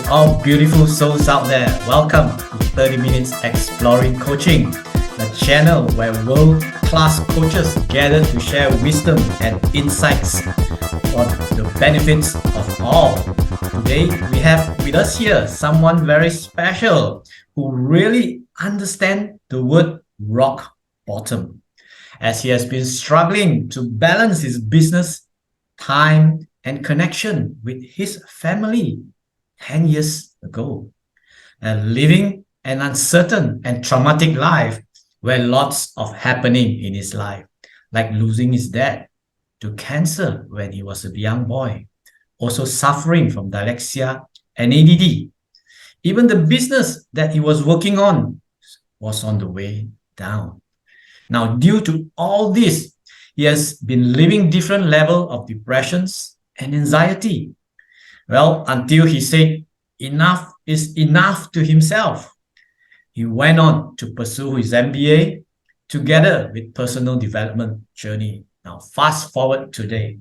all beautiful souls out there. Welcome to 30 Minutes Exploring Coaching, the channel where world-class coaches gather to share wisdom and insights for the benefits of all. Today, we have with us here someone very special who really understands the word rock bottom, as he has been struggling to balance his business, time, and connection with his family 10 years ago, and living an uncertain and traumatic life where lots of happening in his life, like losing his dad to cancer when he was a young boy, also suffering from dyslexia and ADD. Even the business that he was working on was on the way down. Now, due to all this, he has been living different level of depressions and anxiety. Well, until he said enough is enough to himself. He went on to pursue his MBA together with personal development journey. Now, fast forward today,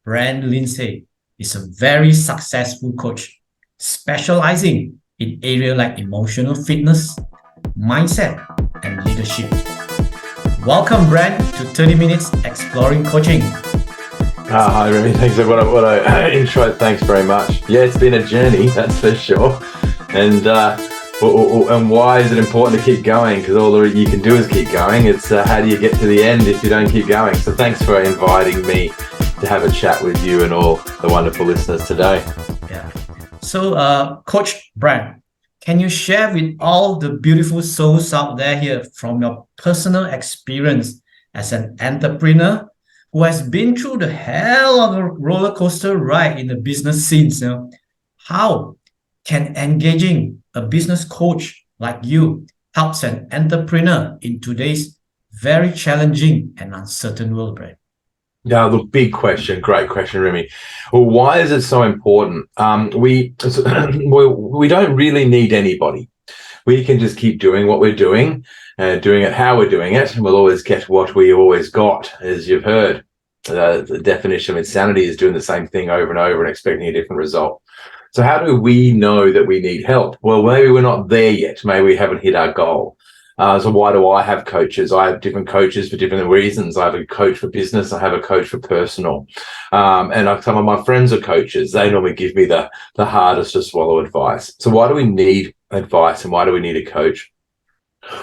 Brand Lindsay is a very successful coach, specializing in areas like emotional fitness, mindset, and leadership. Welcome, Brand, to 30 Minutes Exploring Coaching. Hi, Remy. Thanks. What a intro. Thanks very much. Yeah, it's been a journey, that's for sure. And why is it important to keep going? Because all you can do is keep going. It's how do you get to the end if you don't keep going? So thanks for inviting me to have a chat with you and all the wonderful listeners today. Yeah. So, Coach Brand, can you share with all the beautiful souls out there here from your personal experience as an entrepreneur who has been through the hell of a roller coaster ride in the business scenes? How can engaging a business coach like you helps an entrepreneur in today's very challenging and uncertain world, Brad? Yeah, look, big question, great question, Remy. Well, why is it so important? We don't really need anybody. We can just keep doing what we're doing, doing it how we're doing it, and we'll always get what we always got, as you've heard. The definition of insanity is doing the same thing over and over and expecting a different result. So how do we know that we need help? Well, maybe we're not there yet. Maybe we haven't hit our goal. So why do I have coaches? I have different coaches for different reasons. I have a coach for business. I have a coach for personal. And some of my friends are coaches. They normally give me the hardest to swallow advice. So why do we need advice and why do we need a coach?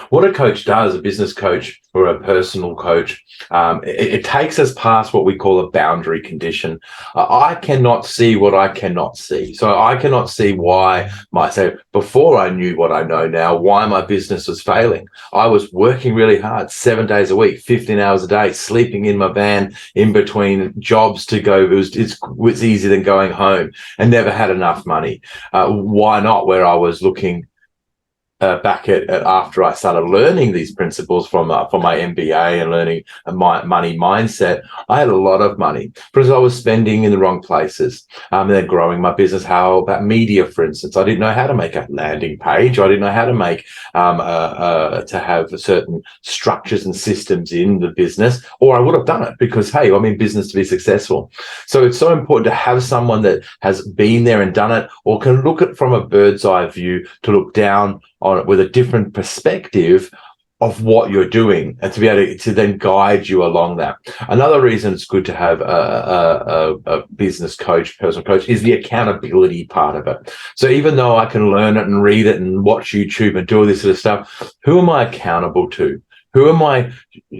What a coach does, a business coach or a personal coach, it takes us past what we call a boundary condition. I cannot see what I cannot see. So I cannot see why before I knew what I know now, why my business was failing. I was working really hard, 7 days a week, 15 hours a day, sleeping in my van in between jobs to go. It was easier than going home and never had enough money. Why not? Where I was looking back at after I started learning these principles from my MBA and learning my money mindset, I had a lot of money because I was spending in the wrong places. And then growing my business. How about media, for instance? I didn't know how to make a landing page. I didn't know how to make to have certain structures and systems in the business, or I would have done it because, hey, I'm in business to be successful. So it's so important to have someone that has been there and done it, or can look at it from a bird's eye view, to look down on it with a different perspective of what you're doing, and to be able to then guide you along that. Another reason it's good to have a business coach, personal coach, is the accountability part of it. So even though I can learn it and read it and watch YouTube and do all this sort of stuff, who am I accountable to? Who am I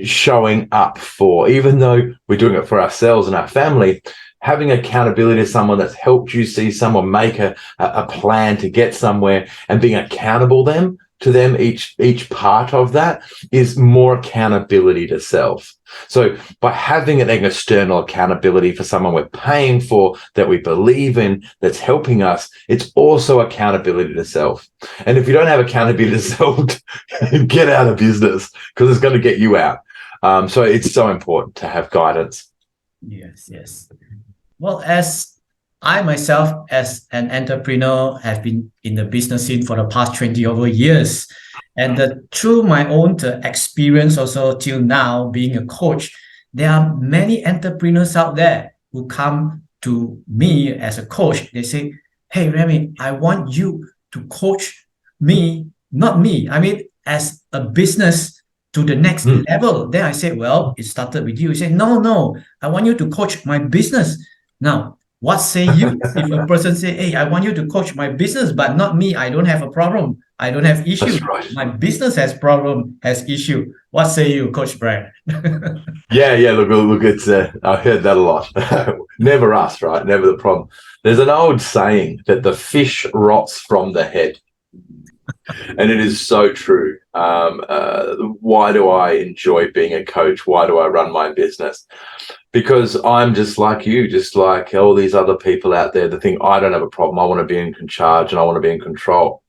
showing up for? Even though we're doing it for ourselves and our family, having accountability to someone that's helped you see someone make a plan to get somewhere and being accountable to them, each part of that is more accountability to self. So by having an external accountability for someone we're paying for, that we believe in, that's helping us, it's also accountability to self. And if you don't have accountability to self, get out of business, because it's going to get you out. So it's so important to have guidance. Yes. Well, as I myself, as an entrepreneur, have been in the business scene for the past 20 over years. And through my own experience also till now, being a coach, there are many entrepreneurs out there who come to me as a coach. They say, hey, Remy, I want you to coach me, not me. I mean, as a business to the next Mm. level. Then I said, well, it started with you. He said, no, no, I want you to coach my business. Now, what say you if a person say, hey, I want you to coach my business, but not me? I don't have a problem. I don't have issue. That's right. My business has problem, has issue. What say you, Coach Brad? Yeah. Look. It's I heard that a lot. Never us, right? Never the problem. There's an old saying that the fish rots from the head, and it is so true. Why do I enjoy being a coach? Why do I run my business? Because I'm just like you, just like all these other people out there that think I don't have a problem. I want to be in charge and I want to be in control.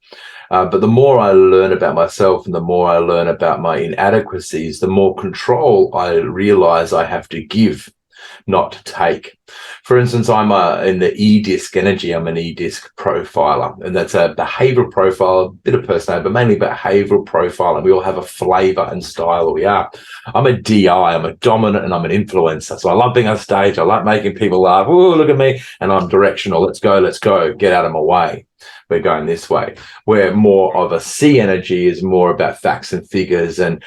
But the more I learn about myself and the more I learn about my inadequacies, the more control I realize I have to give, not to take. For instance, I'm in the E-disc energy. I'm an E-disc profiler, and that's a behavioral profile, a bit of personality, but mainly behavioral profile. And we all have a flavor and style that we are. I'm a DI. I'm a dominant, and I'm an influencer. So I love being on stage. I like making people laugh. Oh, look at me! And I'm directional. Let's go! Get out of my way. We're going this way. Where more of a C energy is more about facts and figures and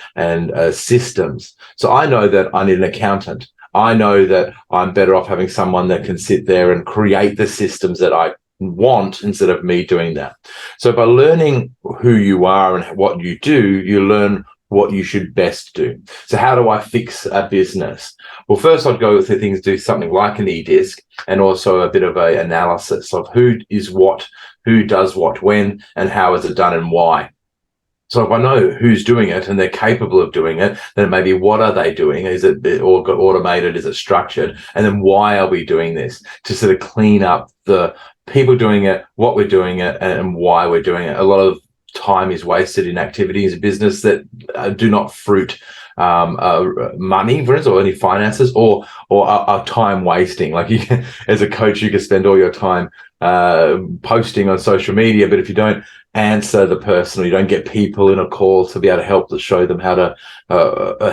systems. So I know that I need an accountant. I know that I'm better off having someone that can sit there and create the systems that I want instead of me doing that. So by learning who you are and what you do, you learn what you should best do. So how do I fix a business? Well, first I'd go with the things, do something like an e-disc and also a bit of a analysis of who is what, who does what, when, and how is it done and why. So if I know who's doing it and they're capable of doing it, then maybe what are they doing? Is it all automated? Is it structured? And then why are we doing this? To sort of clean up the people doing it, what we're doing it, and why we're doing it. A lot of time is wasted in activities in business that do not fruit money, for instance, or any finances, or are time wasting. Like you can, as a coach, you can spend all your time posting on social media, but if you don't answer the person or you don't get people in a call to be able to help to show them how to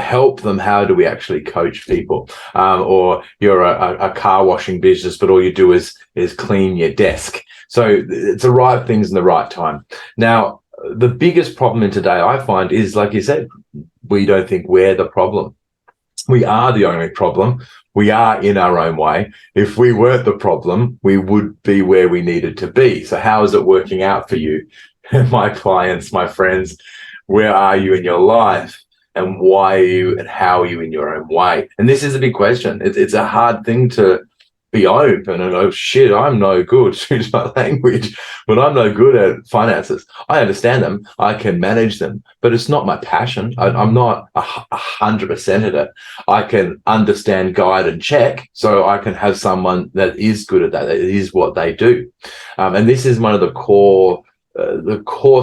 help them, how do we actually coach people? Or you're a car washing business, but all you do is clean your desk. So it's the right things in the right time. Now, the biggest problem in today, I find, is, like you said, we don't think we're the problem. We are the only problem. We are in our own way. If we weren't the problem, we would be where we needed to be. So how is it working out for you? My clients, my friends, where are you in your life? And why are you and how are you in your own way? And this is a big question. It's a hard thing to be open and go, shit, I'm no good. Excuse my language, but I'm no good at finances. I understand them. I can manage them, but it's not my passion. I'm not 100% at it. I can understand, guide, and check, so I can have someone that is good at that. That is what they do, and this is one of the core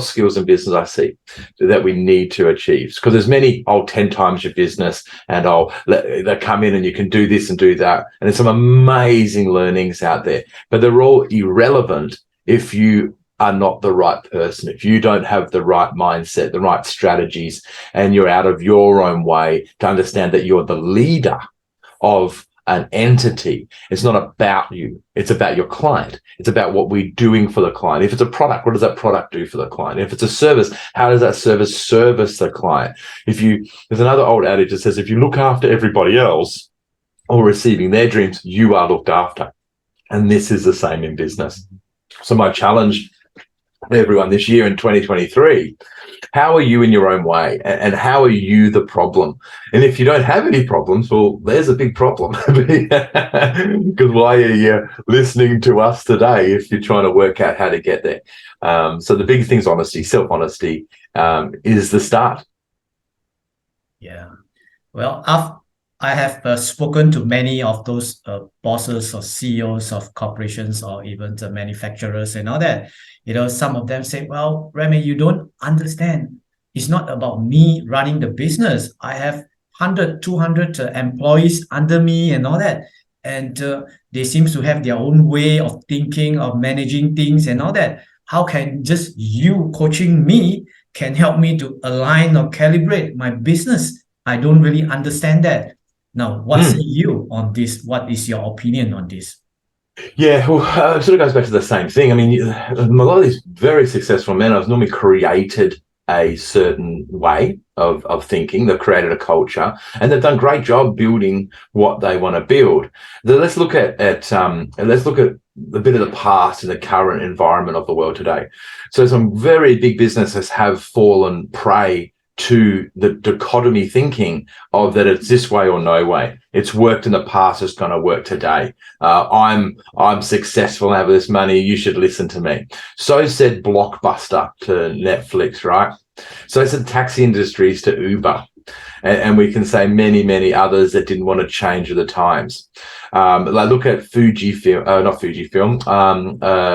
skills in business I see that we need to achieve. Because there's many, 10 times your business and they come in and you can do this and do that. And there's some amazing learnings out there, but they're all irrelevant if you are not the right person, if you don't have the right mindset, the right strategies, and you're out of your own way to understand that you're the leader of an entity. It's not about you. It's about your client. It's about what we're doing for the client. If it's a product, what does that product do for the client? If it's a service, how does that service the client? There's another old adage that says, if you look after everybody else or receiving their dreams, you are looked after. And this is the same in business. So my challenge to everyone this year in 2023, how are you in your own way, and how are you the problem? And if you don't have any problems, well, there's a big problem. Because why are you listening to us today if you're trying to work out how to get there? So the big thing is honesty, self-honesty is the start. Yeah. Well, I have spoken to many of those bosses or CEOs of corporations or even the manufacturers and all that. Some of them say, well, Remy, you don't understand. It's not about me running the business. I have 100, 200 employees under me and all that. And they seem to have their own way of thinking, of managing things and all that. How can just you coaching me can help me to align or calibrate my business? I don't really understand that. Now, what say you on this? What is your opinion on this? Yeah, well, it sort of goes back to the same thing. I mean, a lot of these very successful men have normally created a certain way of thinking. They've created a culture, and they've done a great job building what they want to build. Let's look at a bit of the past and the current environment of the world today. So some very big businesses have fallen prey to the dichotomy thinking of that it's this way or no way. It's worked in the past, it's going to work today. I'm successful, I have this money, you should listen to me. So said Blockbuster to Netflix, right? So said taxi industries to Uber. And we can say many others that didn't want to change with the times. Like look at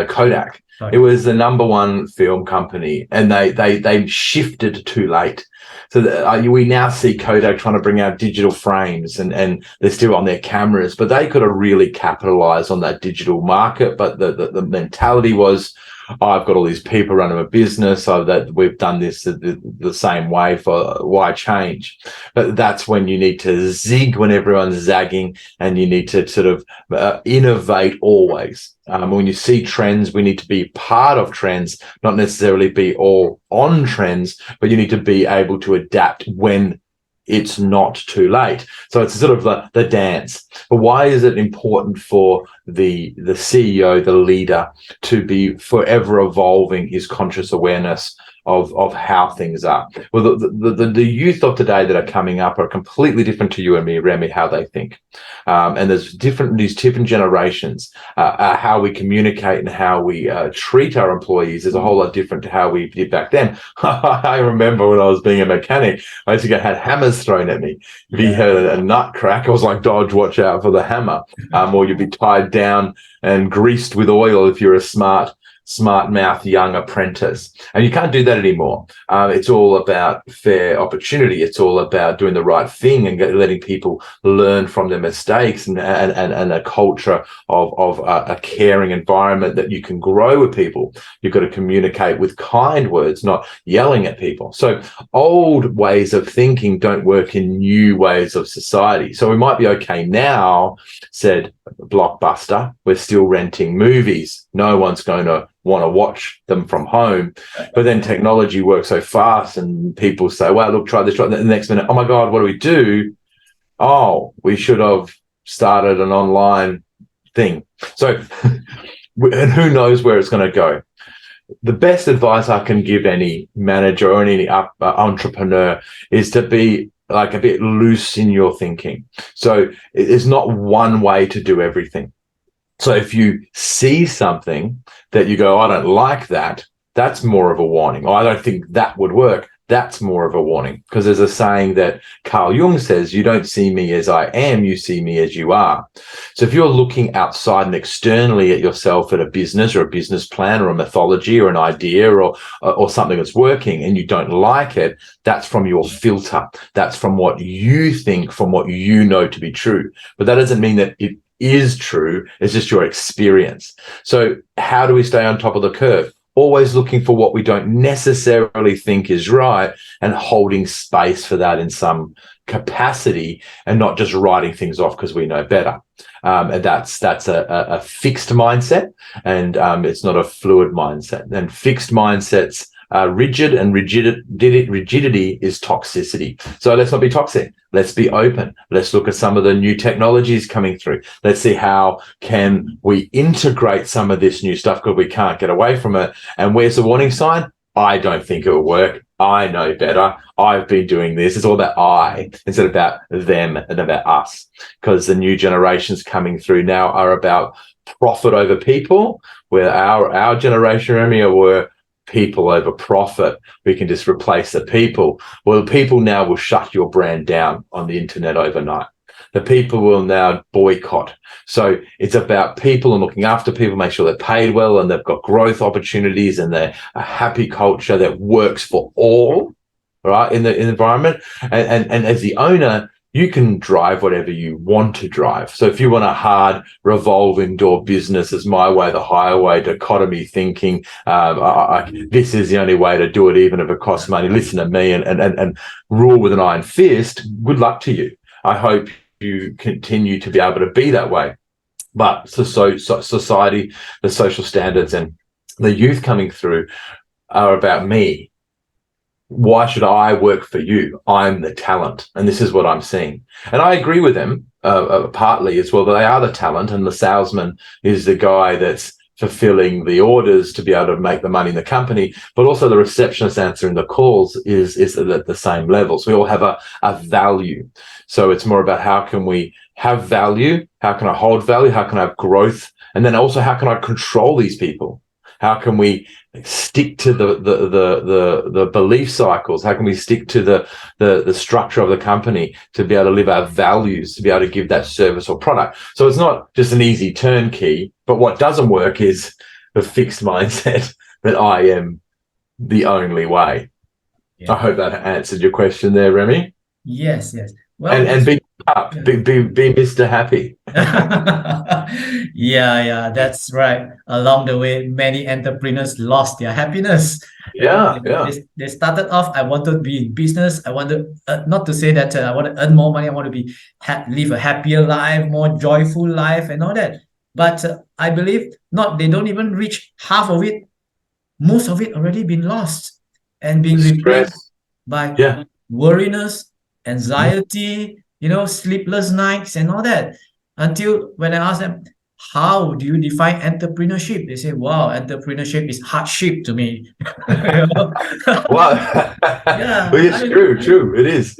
Kodak. It Right. was the number one film company, and they shifted too late. So we now see Kodak trying to bring out digital frames, and they're still on their cameras, but they could have really capitalized on that digital market. But the mentality was, I've got all these people running a business, so that we've done this the same way, for why change? But that's when you need to zig when everyone's zagging, and you need to sort of innovate always. When you see trends, we need to be part of trends, not necessarily be all on trends, but you need to be able to adapt when it's not too late. So it's sort of the dance. But why is it important for the CEO, the leader, to be forever evolving his conscious awareness of how things are? Well, the youth of today that are coming up are completely different to you and me, Remy, how they think. And there's these different generations. How we communicate and how we treat our employees is a whole lot different to how we did back then. I remember when I was being a mechanic, I used to get had hammers thrown at me. If you had a nut crack, I was like, Dodge, watch out for the hammer. Or you'd be tied down and greased with oil if you're a smart mouth young apprentice. And you can't do that anymore. It's all about fair opportunity. It's all about doing the right thing and letting people learn from their mistakes, and a culture of a caring environment that you can grow with people. You've got to communicate with kind words, not yelling at people. So old ways of thinking don't work in new ways of society. So we might be okay now, said Blockbuster, we're still renting movies. No one's going to want to watch them from home. But then technology works so fast, and people say, well, look, try this, try that. The next minute, oh my God, what do we do? Oh, we should have started an online thing. So, and who knows where it's going to go. The best advice I can give any manager or any entrepreneur is to be like a bit loose in your thinking. So it's not one way to do everything. So if you see something that you go, I don't like that, that's more of a warning. Or I don't think that would work. That's more of a warning. Because there's a saying that Carl Jung says, you don't see me as I am, you see me as you are. So if you're looking outside and externally at yourself, at a business or a business plan or a methodology or an idea or something that's working, and you don't like it, that's from your filter. That's from what you think, from what you know to be true. But that doesn't mean that it is true. It's just your experience. So how do we stay on top of the curve? Always looking for what we don't necessarily think is right, and holding space for that in some capacity, and not just writing things off because we know better. And that's a fixed mindset, and it's not a fluid mindset. And fixed mindsets are rigid, and rigidity is toxicity. So let's not be toxic. Let's be open. Let's look at some of the new technologies coming through. Let's see how can we integrate some of this new stuff, because we can't get away from it. And where's the warning sign? I don't think it will work. I know better. I've been doing this. It's all about I instead of about them and about us, because the new generations coming through now are about profit over people, where our generation, Remy, were people over profit. We can just replace the people. Well, the people now will shut your brand down on the internet overnight. The people will now boycott. So it's about people and looking after people, make sure they're paid well and they've got growth opportunities, and they're a happy culture that works for all, right, in the environment. And as the owner, you can drive whatever you want to drive. So if you want a hard revolving door business, as my way, the highway, dichotomy thinking, this is the only way to do it, even if it costs money, listen to me and rule with an iron fist, good luck to you. I hope you continue to be able to be that way. But society, the social standards, and the youth coming through are about me. Why should I work for you? I'm the talent, and this is what I'm seeing. And I agree with them partly as well. That they are the talent, and the salesman is the guy that's fulfilling the orders to be able to make the money in the company. But also the receptionist answering the calls is at the same level. So we all have a value. So it's more about how can we have value? How can I hold value? How can I have growth? And then also how can I control these people? How can we stick to the belief cycles? How can we stick to the structure of the company to be able to live our values, to be able to give that service or product? So it's not just an easy turnkey, but what doesn't work is the fixed mindset that I am the only way. Yeah. I hope that answered your question there, Remy. Yes. Well, and be up, be Mr. Happy. Yeah, that's right. Along the way, many entrepreneurs lost their happiness. Yeah. They started off, I wanted to be in business. I wanted, not to say that I want to earn more money. I want to be live a happier life, more joyful life, and all that. But I believe they don't even reach half of it. Most of it already been lost and being replaced by worriness, anxiety, sleepless nights and all that. Until when I ask them, how do you define entrepreneurship? They say, wow, entrepreneurship is hardship to me. Well, yeah, it's true. It is.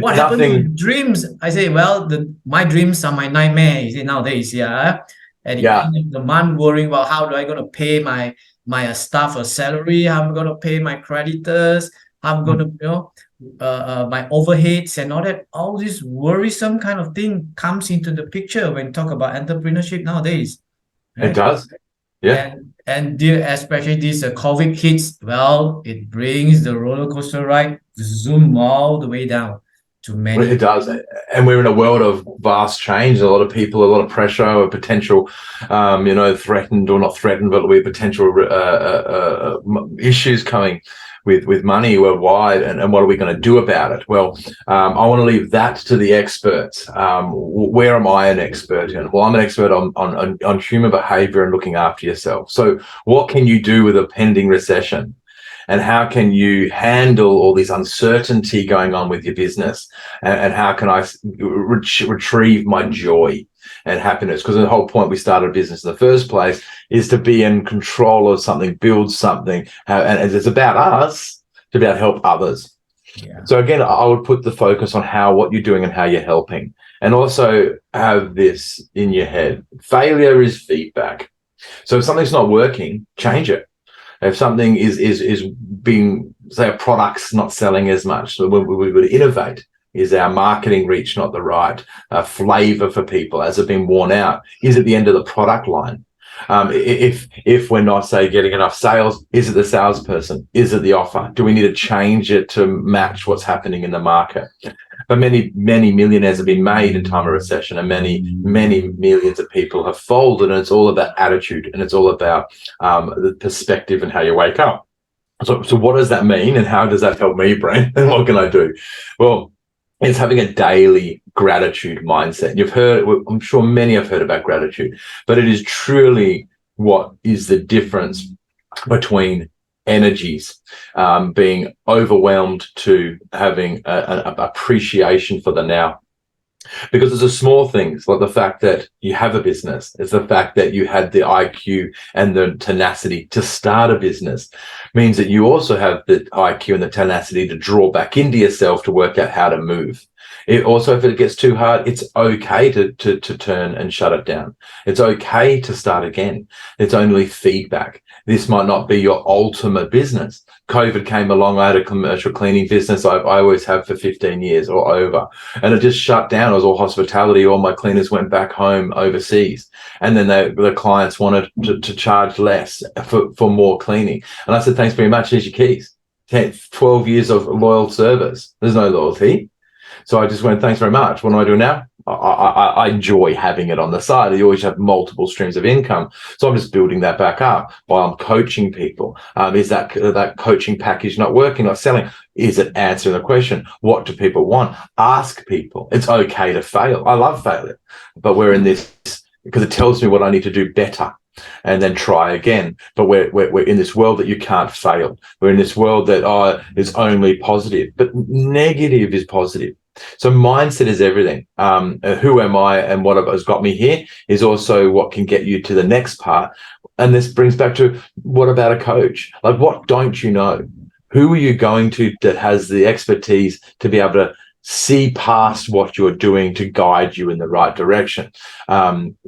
What happened to dreams? I say, well, my dreams are my nightmare. You see, nowadays, at the end of the month, worrying about how do I going to pay my staff a salary, how I'm going to pay my creditors, how I'm going to, my overheads and all that. All this worrisome kind of thing comes into the picture when talk about entrepreneurship nowadays. Right? It does. Yeah. And especially this COVID hits, well, it brings the roller coaster ride zoom all the way down to many. It does. And we're in a world of vast change. A lot of people, a lot of pressure, a potential, threatened or not threatened, but we potential issues coming with money worldwide, and what are we going to do about it? Well, I want to leave that to the experts. Where am I an expert in? Well, I'm an expert on human behavior and looking after yourself. So what can you do with a pending recession? And how can you handle all this uncertainty going on with your business? And how can I retrieve my joy and happiness? Because the whole point we started a business in the first place is to be in control of something, build something. And it's about us to be able to help others. Yeah. So again, I would put the focus on what you're doing and how you're helping. And also have this in your head. Failure is feedback. So if something's not working, change it. If something is being, say, a product's not selling as much, so we would innovate. Is our marketing reach not the right flavor for people? Has it been worn out? Is it the end of the product line? If we're not, say, getting enough sales, is it the salesperson? Is it the offer? Do we need to change it to match what's happening in the market? But many millionaires have been made in time of recession, and many millions of people have folded. And it's all about attitude, and it's all about the perspective and how you wake up. So what does that mean, and how does that help me, Brent? And what can I do? Well, it's having a daily gratitude mindset. You've heard, I'm sure many have heard about gratitude, but it is truly what is the difference between energies, being overwhelmed to having an appreciation for the now. Because it's the small things, like the fact that you have a business. It's the fact that you had the IQ and the tenacity to start a business. Means that you also have the IQ and the tenacity to draw back into yourself to work out how to move. It also, if it gets too hard, it's okay to turn and shut it down. It's okay to start again. It's only feedback. This might not be your ultimate business. COVID came along. I had a commercial cleaning business. I always have for 15 years or over, and it just shut down. It was all hospitality. All my cleaners went back home overseas, and then the clients wanted to charge less for more cleaning. And I said, thanks very much. Here's your keys. 12 years of loyal service. There's no loyalty. So I just went, thanks very much. What do I do now? I enjoy having it on the side. You always have multiple streams of income. So I'm just building that back up while I'm coaching people. Is that coaching package not working, not selling? Is it answering the question? What do people want? Ask people. It's okay to fail. I love failure, but we're in this because it tells me what I need to do better and then try again. But we're in this world that you can't fail. We're in this world that is only positive, but negative is positive. So mindset is everything. Who am I and what has got me here is also what can get you to the next part. And this brings back to, what about a coach? Like, what don't you know? Who are you going to that has the expertise to be able to see past what you're doing to guide you in the right direction?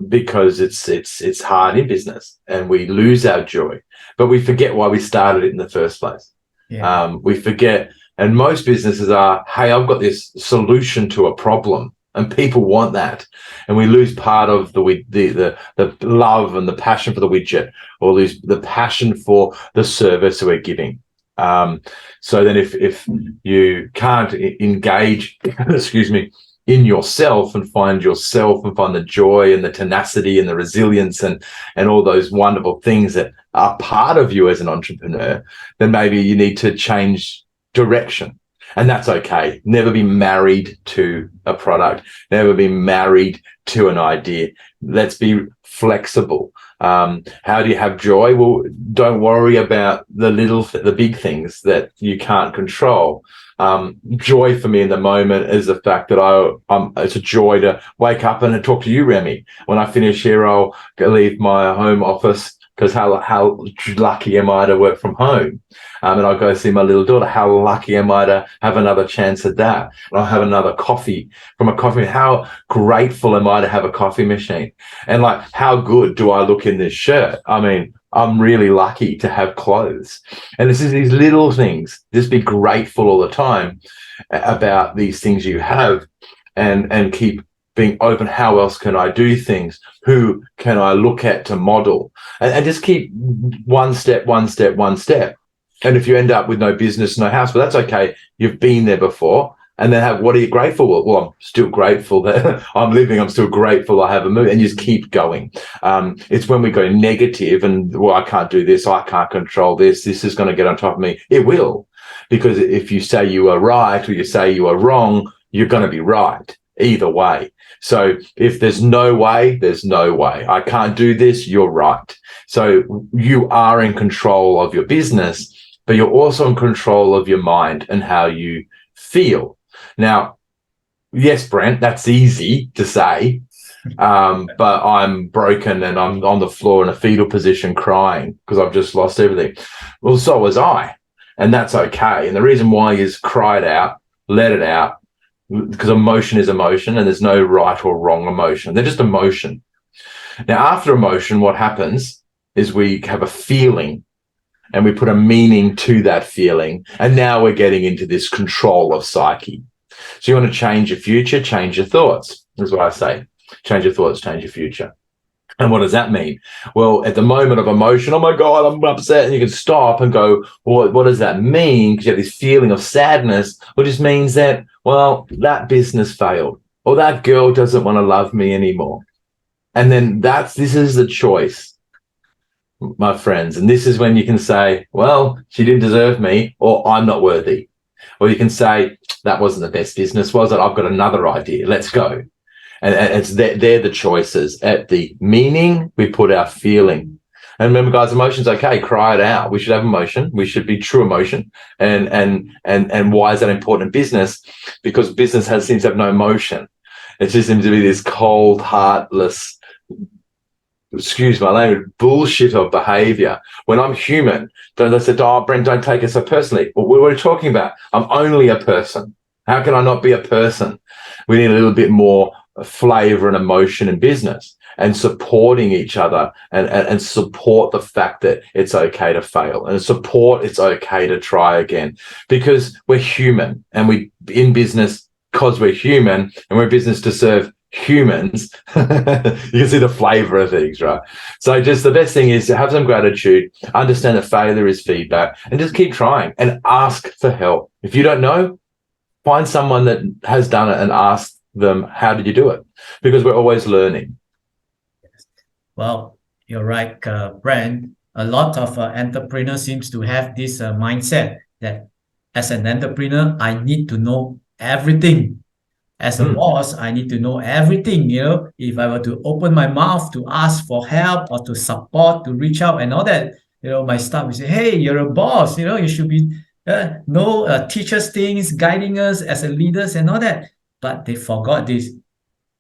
Because it's hard in business and we lose our joy, but we forget why we started it in the first place. Yeah. We forget, and most businesses are, hey, I've got this solution to a problem, and people want that, and we lose part of the love and the passion for the widget, or lose the passion for the service we're giving. So then if you can't engage, excuse me, in yourself and find the joy and the tenacity and the resilience and all those wonderful things that are part of you as an entrepreneur, then maybe you need to change direction. And that's okay. Never be married to a product. Never be married to an idea. Let's be flexible. How do you have joy? Well, don't worry about the big things that you can't control. Joy for me in the moment is the fact that it's a joy to wake up and talk to you, Remy. When I finish here, I'll leave my home office, because how lucky am I to work from home? And I'll go see my little daughter. How lucky am I to have another chance at that? And I'll have another coffee from a coffee. How grateful am I to have a coffee machine? And like, how good do I look in this shirt? I mean, I'm really lucky to have clothes. And this is these little things. Just be grateful all the time about these things you have, and keep being open. How else can I do things? Who can I look at to model? And just keep one step. And if you end up with no business, no house, well, that's okay. You've been there before. And then what are you grateful for? Well, I'm still grateful that I'm living. I'm still grateful I have a move, and you just keep going. It's when we go negative and, well, I can't do this. I can't control this. This is going to get on top of me. It will, because if you say you are right or you say you are wrong, you're going to be right either way. So if there's no way, there's no way. I can't do this, you're right. So you are in control of your business, but you're also in control of your mind and how you feel. Now, yes, Brent, that's easy to say, but I'm broken and I'm on the floor in a fetal position crying because I've just lost everything. Well, so was I, and that's okay. And the reason why is cry it out, let it out, because emotion is emotion and there's no right or wrong emotion. They're just emotion. Now, after emotion, what happens is we have a feeling and we put a meaning to that feeling. And now we're getting into this control of psyche. So you want to change your future, change your thoughts. That's what I say. Change your thoughts, change your future. And what does that mean? Well, at the moment of emotion, oh my God, I'm upset. And you can stop and go, well, what does that mean? Because you have this feeling of sadness, which just means that, well, that business failed, or that girl doesn't want to love me anymore. And then this is the choice, my friends. And this is when you can say, well, she didn't deserve me, or I'm not worthy. Or you can say, that wasn't the best business, was it? I've got another idea. Let's go. And they're the choices. At the meaning, we put our feeling. And remember, guys, emotion's okay. Cry it out. We should have emotion. We should be true emotion. And why is that important in business? Because business seems to have no emotion. It just seems to be this cold, heartless, excuse my language, bullshit of behavior. When I'm human, they said, oh, Brent, don't take it so personally. Well, what are we talking about? I'm only a person. How can I not be a person? We need a little bit more flavor and emotion in business, and supporting each other, and support the fact that it's okay to fail, and support it's okay to try again, because we're human, and we in business because we're human, and we're in business to serve humans. You can see the flavor of things, right? So just the best thing is to have some gratitude, understand that failure is feedback, and just keep trying and ask for help. If you don't know, find someone that has done it and ask them, how did you do it? Because we're always learning. Well, you're right, Brent. A lot of entrepreneurs seems to have this mindset that as an entrepreneur, I need to know everything As a Mm. boss, I need to know everything. If I were to open my mouth to ask for help or to support, to reach out and all that, my staff will say, hey, you're a boss, you should be teach us things, guiding us as a leaders and all that. But they forgot this.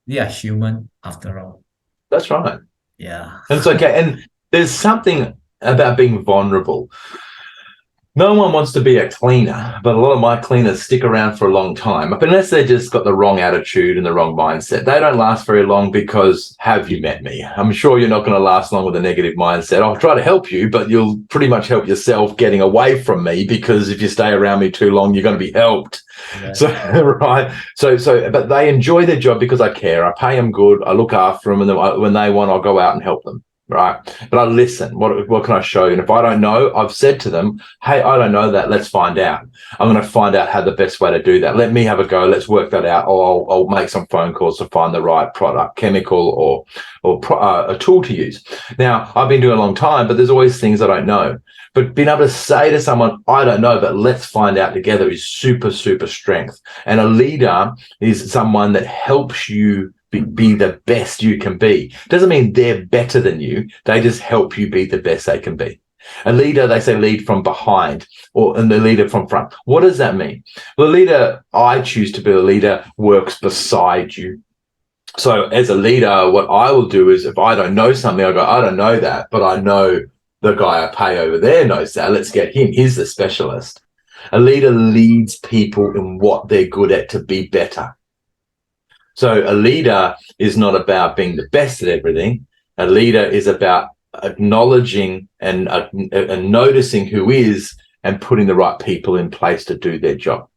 They are human after all. That's right. Yeah. And it's okay. And there's something about being vulnerable. No one wants to be a cleaner, but a lot of my cleaners stick around for a long time. But unless they just got the wrong attitude and the wrong mindset, they don't last very long because have you met me? I'm sure you're not going to last long with a negative mindset. I'll try to help you, but you'll pretty much help yourself getting away from me, because if you stay around me too long, you're going to be helped. Yeah. So, right. But they enjoy their job because I care. I pay them good. I look after them. And then when they want, I'll go out and help them. Right. But I listen. What can I show you? And if I don't know, I've said to them, hey, I don't know that. Let's find out. I'm going to find out how the best way to do that. Let me have a go. Let's work that out. Or I'll make some phone calls to find the right product, chemical, or a tool to use. Now, I've been doing it a long time, but there's always things I don't know. But being able to say to someone, I don't know, but let's find out together is super, super strength. And a leader is someone that helps you be the best you can be. Doesn't mean they're better than you. They just help you be the best they can be. A leader, they say lead from behind, and the leader from front. What does that mean? Well, the leader, I choose to be a leader, works beside you. So as a leader, what I will do is if I don't know something, I go, I don't know that, but I know the guy I pay over there knows that. Let's get him. He's the specialist. A leader leads people in what they're good at to be better. So a leader is not about being the best at everything. A leader is about acknowledging and noticing who is and putting the right people in place to do their job.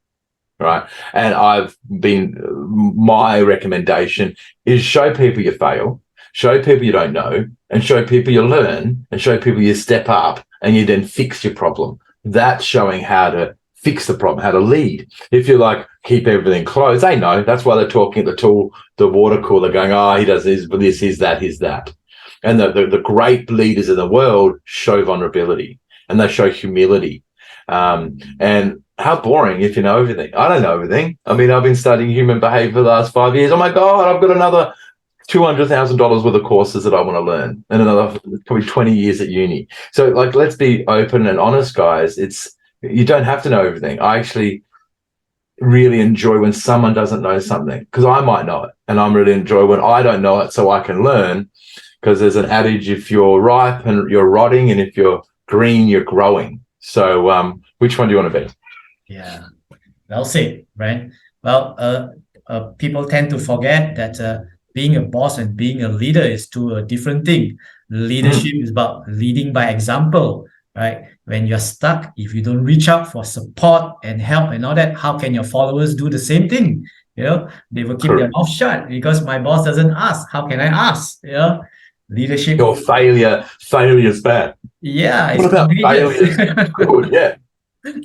Right. And my recommendation is show people you fail, show people you don't know, and show people you learn, and show people you step up and you then fix your problem. That's showing how to fix the problem, how to lead. If you keep everything closed, they know. That's why they're talking at the water cooler going, he does this, but he's that. And the great leaders in the world show vulnerability and they show humility. And how boring if you know everything. I don't know everything. I mean, I've been studying human behavior for the last 5 years. Oh my God, I've got another $200,000 worth of courses that I want to learn and another probably 20 years at uni. So let's be open and honest, guys. You don't have to know everything. I actually really enjoy when someone doesn't know something, because I might know it, and I'm really enjoy when I don't know it so I can learn, because there's an adage, if you're ripe and you're rotting, and if you're green, you're growing. So which one do you want to be? Yeah, well said, right? Well, people tend to forget that being a boss and being a leader is two different things. Leadership is about leading by example, right? When you're stuck, if you don't reach out for support and help and all that, how can your followers do the same thing? They will keep their mouth shut because my boss doesn't ask. How can I ask? Leadership. Your failure is bad. Yeah, what about failure? Good, yeah.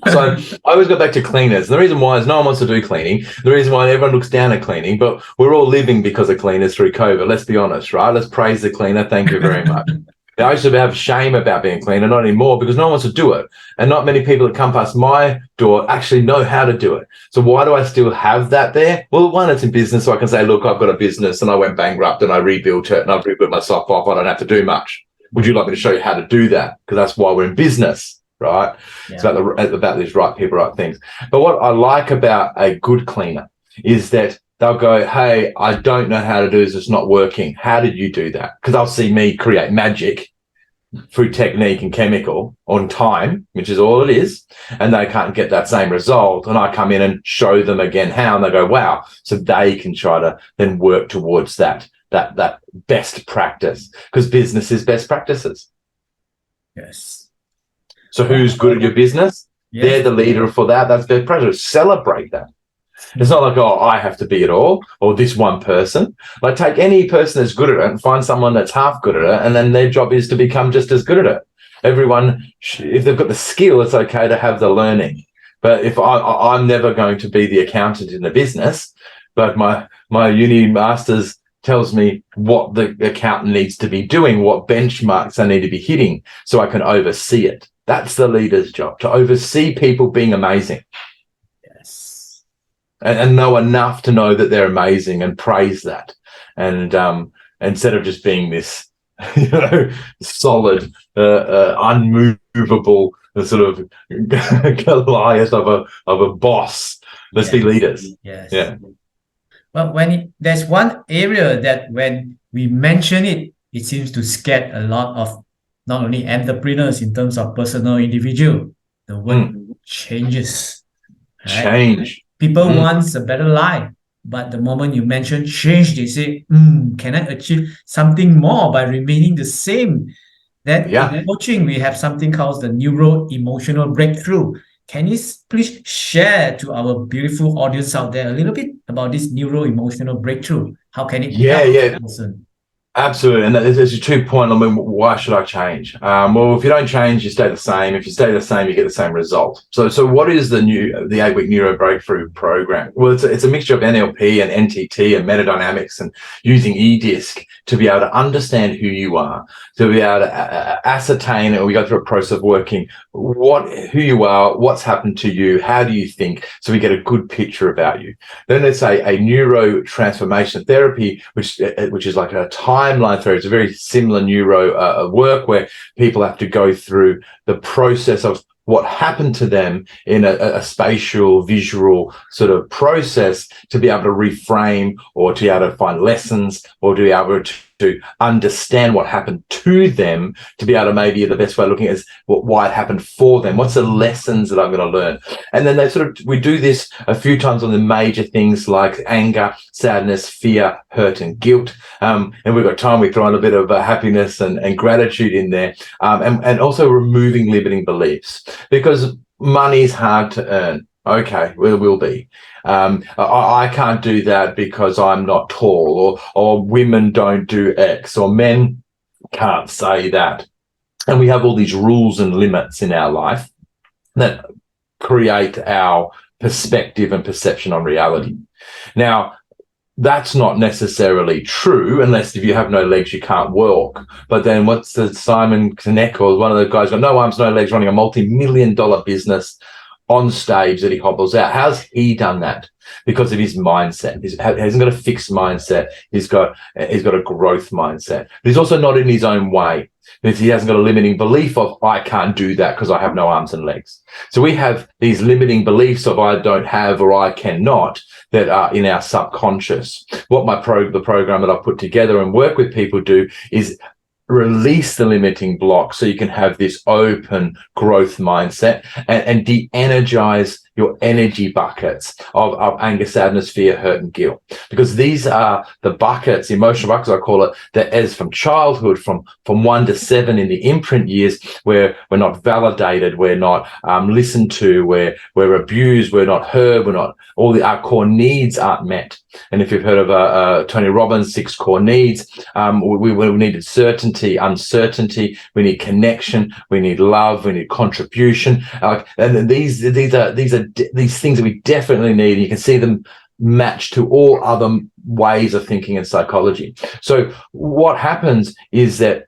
So I always go back to cleaners. The reason why is no one wants to do cleaning. The reason why everyone looks down at cleaning, but we're all living because of cleaners through COVID. Let's be honest, right? Let's praise the cleaner. Thank you very much. I used to have shame about being a cleaner, not anymore, because no one wants to do it. And not many people that come past my door actually know how to do it. So why do I still have that there? Well, one, it's in business, so I can say, look, I've got a business and I went bankrupt and I rebuilt it and I've rebuilt myself off. I don't have to do much. Would you like me to show you how to do that? Because that's why we're in business. Right? Yeah. It's about these right people, right things. But what I like about a good cleaner is that they'll go, hey, I don't know how to do this. It's not working. How did you do that? Because they'll see me create magic through technique and chemical on time, which is all it is. And they can't get that same result. And I come in and show them again how, and they go, wow. So they can try to then work towards that best practice, because business is best practices. Yes. So who's good at your business? Yes. They're the leader for that. That's their practice. Celebrate that. It's not like, I have to be it all, or this one person. Take any person that's good at it and find someone that's half good at it, and then their job is to become just as good at it. Everyone, if they've got the skill, it's okay to have the learning. But if I'm never going to be the accountant in the business, but my uni masters tells me what the accountant needs to be doing, what benchmarks I need to be hitting, so I can oversee it. That's the leader's job, to oversee people being amazing. Yes. and know enough to know that they're amazing and praise that. And instead of just being this, solid, unmovable, sort of Goliath of a boss. Let's be leaders. Yes. Yeah. Well, there's one area that when we mention it, it seems to scare a lot of not only entrepreneurs in terms of personal individual. The word changes. Right? Change. People want a better life, but the moment you mention change, they say, can I achieve something more by remaining the same? Then in coaching, we have something called the neuro-emotional breakthrough. Can you please share to our beautiful audience out there a little bit about this neuro-emotional breakthrough? How can it help a person? Absolutely. And there's a 2 point. I mean, why should I change? Well, if you don't change, you stay the same. If you stay the same, you get the same result. So what is the 8-week Neuro Breakthrough program? Well, it's a mixture of NLP and NTT and metadynamics and using eDisc to be able to understand who you are, to be able to ascertain, and we go through a process of working who you are, what's happened to you, how do you think, so we get a good picture about you. Then there's a neuro transformation therapy, which is like a timeline therapy. It's a very similar neuro work where people have to go through the process of what happened to them in a spatial, visual sort of process to be able to reframe or to be able to find lessons or to be able to understand what happened to them, to be able to maybe the best way of looking at is why it happened for them. What's the lessons that I'm going to learn? And then we do this a few times on the major things like anger, sadness, fear, hurt, and guilt. And we've got time, we throw in a bit of happiness and gratitude in there. And also removing limiting beliefs, because money's hard to earn. Okay, well, it will be. I can't do that because I'm not tall, or women don't do X, or men can't say that. And we have all these rules and limits in our life that create our perspective and perception on reality. Now, that's not necessarily true, unless if you have no legs, you can't walk. But then what's the Simon Sinek, or one of the guys got no arms, no legs, running a multi-million-dollar business on stage that he hobbles out? How's he done that? Because of his mindset. He hasn't got a fixed mindset. He's got a growth mindset. But he's also not in his own way, because he hasn't got a limiting belief of I can't do that because I have no arms and legs. So we have these limiting beliefs of I don't have or I cannot that are in our subconscious. What the program that I put together and work with people do is release the limiting block so you can have this open growth mindset and de-energize your energy buckets of anger, sadness, fear, hurt, and guilt. Because these are the buckets, emotional buckets, I call it, that as from childhood, from 1 to 7 in the imprint years, where we're not validated, we're not listened to, we're abused, we're not heard, our core needs aren't met. And if you've heard of Tony Robbins' 6 core needs, we needed certainty, uncertainty, we need connection, we need love, we need contribution. And these are these things that we definitely need. And you can see them matched to all other ways of thinking in psychology. So what happens is that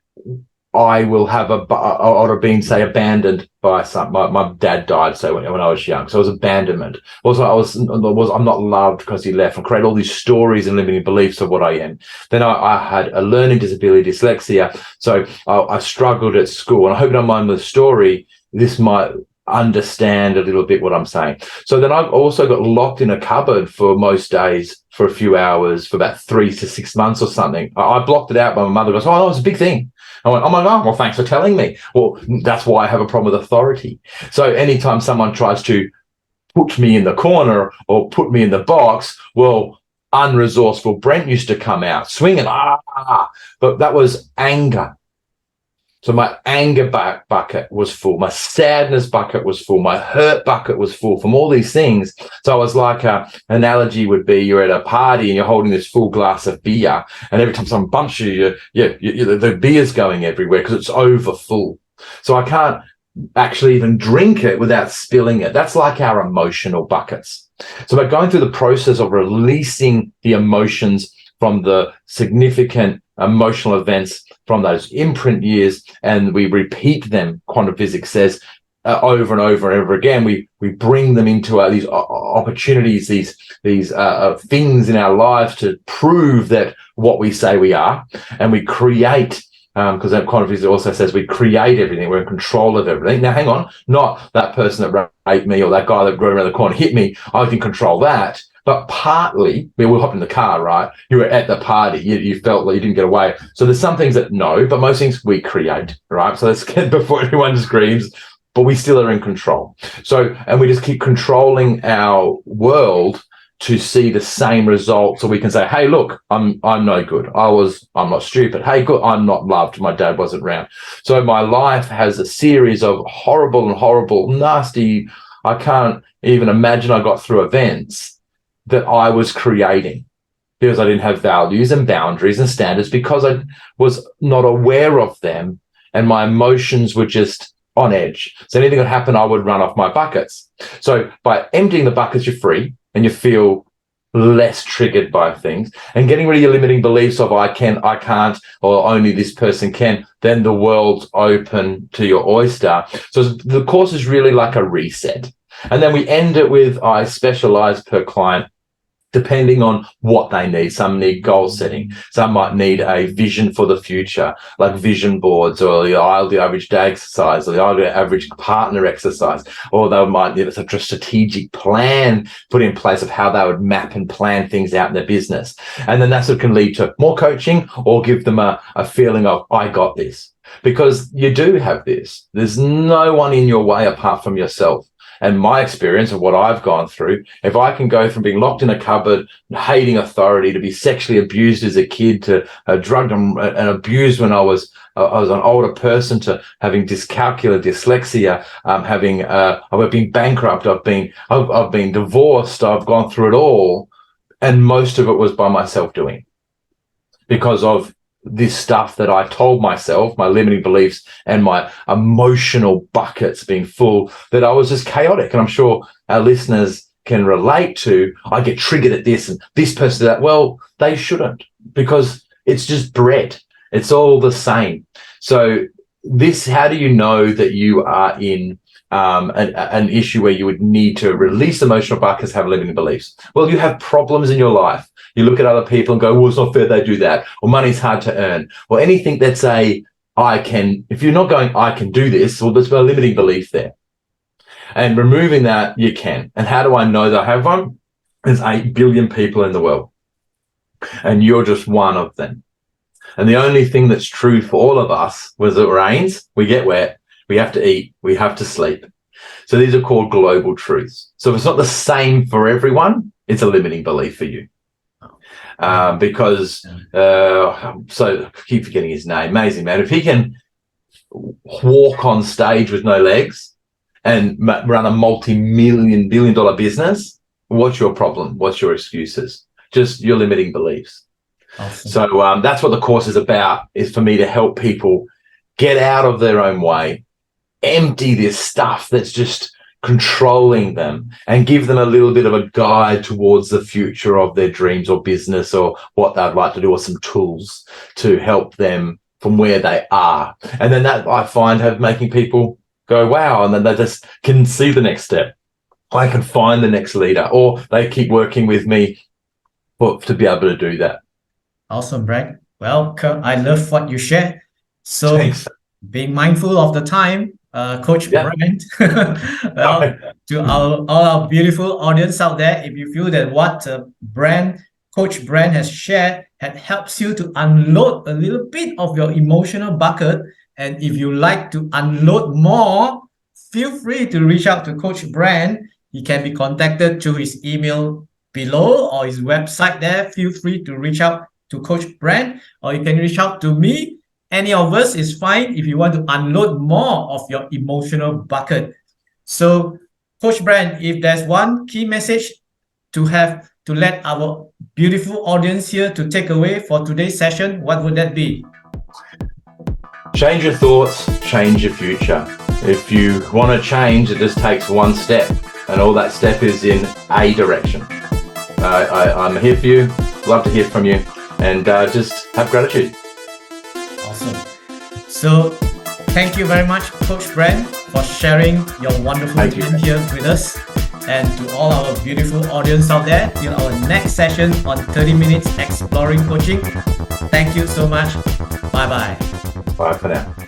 I will have or have been, say, abandoned by my dad died, so when I was young. So it was abandonment. Also, I'm not loved because he left, and create all these stories and limiting beliefs of what I am. Then I had a learning disability, dyslexia. So I struggled at school, and I hope you don't mind the story. This might understand a little bit what I'm saying. So then I've also got locked in a cupboard for most days for a few hours for about 3 to 6 months or something. I blocked it out, but my mother goes, "Oh, it's a big thing." I went, "Oh my God, well, thanks for telling me." Well, that's why I have a problem with authority. So anytime someone tries to put me in the corner or put me in the box, well, unresourceful Brent used to come out swinging, but that was anger. So my anger bucket was full. My sadness bucket was full. My hurt bucket was full from all these things. So I was like, an analogy would be you're at a party and you're holding this full glass of beer, and every time someone bumps you, the beer's going everywhere because it's over full. So I can't actually even drink it without spilling it. That's like our emotional buckets. So by going through the process of releasing the emotions from the significant emotional events from those imprint years, and we repeat them, quantum physics says, over and over and over again, we bring them into these opportunities, these things in our lives to prove that what we say we are, and we create. Because that quantum physics also says we create everything. We're in control of everything. Now, hang on, not that person that raped me or that guy that rode around the corner hit me. I can control that. But partly, we hopped in the car, right? You were at the party. You felt like you didn't get away. So there's some things that no, but most things we create, right? So let's get before anyone screams, but we still are in control. So, and we just keep controlling our world to see the same result, so we can say, hey, look, I'm no good. I'm not stupid. Hey, good, I'm not loved. My dad wasn't around. So my life has a series of horrible, nasty, I can't even imagine I got through events that I was creating because I didn't have values and boundaries and standards, because I was not aware of them and my emotions were just on edge. So anything that happened, I would run off my buckets. So by emptying the buckets, you're free and you feel less triggered by things, and getting rid of your limiting beliefs of I can't, or only this person can, then the world's open to your oyster. So the course is really like a reset. And then we end it with I specialize per client, depending on what they need. Some need goal setting. Some might need a vision for the future, like vision boards, or the average day exercise, or the average partner exercise, or they might need such a strategic plan put in place of how they would map and plan things out in their business. And then that's what can lead to more coaching, or give them a feeling of, I got this. Because you do have this. There's no one in your way apart from yourself. And my experience of what I've gone through, if I can go from being locked in a cupboard, hating authority, to be sexually abused as a kid, to drugged and abused when I was an older person, to having dyscalculia, dyslexia, I've been bankrupt, I've been divorced, I've gone through it all, and most of it was by myself doing, because of this stuff that I told myself, my limiting beliefs and my emotional buckets being full, that I was just chaotic. And I'm sure our listeners can relate to, I get triggered at this and this person that. Well, they shouldn't, because it's just bread. It's all the same. So how do you know that you are in an issue where you would need to release emotional buckets, have limiting beliefs? Well, you have problems in your life. You look at other people and go, well, it's not fair they do that, or money's hard to earn, or anything that's if you're not going, I can do this, well, there's a limiting belief there. And removing that, you can. And how do I know that I have one? There's 8 billion people in the world, and you're just one of them. And the only thing that's true for all of us was it rains, we get wet, we have to eat, we have to sleep. So these are called global truths. So if it's not the same for everyone, it's a limiting belief for you. So I keep forgetting his name. Amazing man. If he can walk on stage with no legs and run a multi-billion-dollar business, what's your problem? What's your excuses? Just your limiting beliefs. Awesome. So that's what the course is about, is for me to help people get out of their own way, empty this stuff that's just controlling them, and give them a little bit of a guide towards the future of their dreams or business or what they'd like to do, or some tools to help them from where they are. And then that I find making people go, wow, and then they just can see the next step. I can find the next leader, or they keep working with me to be able to do that. Awesome, Brad. Well, I love what you share. So Thanks. Being mindful of the time, Coach Brand. Well, to all our beautiful audience out there, if you feel that what Coach Brand has shared helps you to unload a little bit of your emotional bucket, and if you like to unload more, feel free to reach out to Coach Brand. He can be contacted through his email below or his website there. Feel free to reach out to Coach Brand, or you can reach out to me. Any of us is fine if you want to unload more of your emotional bucket. So, Coach Brand, if there's one key message to let our beautiful audience here to take away for today's session, what would that be? Change your thoughts, change your future. If you want to change, it just takes one step, and all that step is in a direction. I'm here for you, love to hear from you, and just have gratitude. Awesome. So Thank you very much, Coach Brent, for sharing your wonderful time here with us. And to all our beautiful audience out there, till our next session on 30 Minutes Exploring Coaching. Thank you so much. Bye-bye. Bye for now.